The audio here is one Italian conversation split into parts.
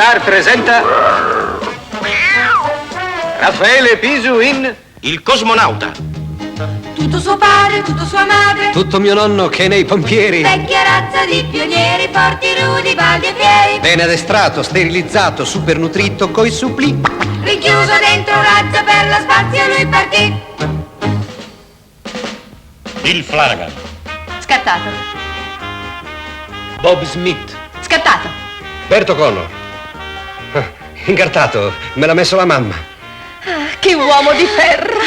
Star presenta Raffaele Pisu in Il cosmonauta. Tutto suo padre, tutto sua madre, Tutto mio nonno che nei pompieri. vecchia razza di pionieri, forti, rudi, baldi e fieri. Bene addestrato, sterilizzato, super nutrito coi suppli. Rinchiuso dentro un razzo per lo spazio lui partì. Bill Flanagan. Scattato. Bob Smith. Scattato. Bert O'Connor. Incartato, me l'ha messo la mamma. Che uomo di ferro.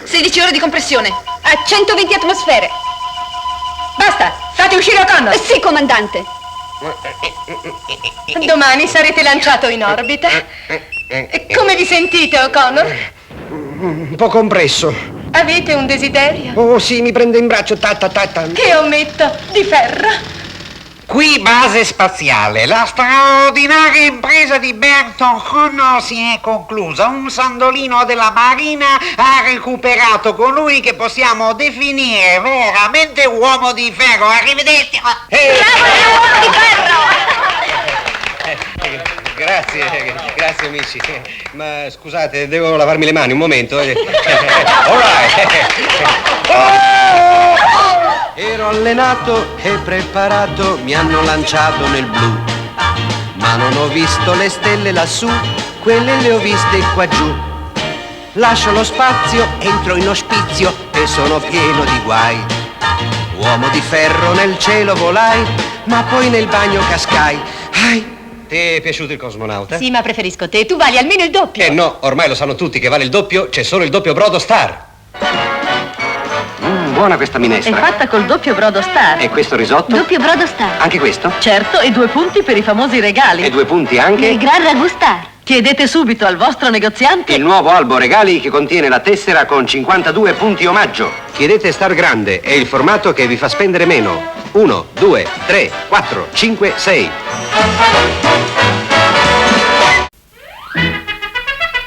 16 ore di compressione. A 120 atmosfere. Basta, fate uscire O'Connor. Sì, comandante. Domani sarete lanciato in orbita. Come vi sentite, O'Connor? Un po' compresso. Avete un desiderio? Oh sì, mi prende in braccio, tatta. Che ometto di ferro. Qui base spaziale, la straordinaria impresa di Bert O'Connor si è conclusa. Un sandolino della Marina ha recuperato colui che possiamo definire veramente uomo di ferro. Arrivederci. Bravo, uomo di ferro! Grazie amici. Ma scusate, devo lavarmi le mani un momento. All right. Ero allenato e preparato, mi hanno lanciato nel blu. Ma non ho visto le stelle lassù, quelle le ho viste qua giù. Lascio lo spazio, entro in ospizio e sono pieno di guai. Uomo di ferro nel cielo volai, ma poi nel bagno cascai. Ti è piaciuto il cosmonauta? Sì, ma preferisco te. Tu vali almeno il doppio. No, ormai lo sanno tutti che vale il doppio, c'è solo il doppio brodo Star. Buona questa È minestra. fatta col doppio brodo Star. E questo risotto? Doppio brodo Star. Anche questo? Certo, e 2 punti per i famosi regali. E 2 punti anche? Il Gran Ragù Star. Chiedete subito al vostro negoziante. Il nuovo albo regali che contiene la tessera con 52 punti omaggio. Chiedete Star Grande, è il formato che vi fa spendere meno. 1, 2, 3, 4, 5, 6.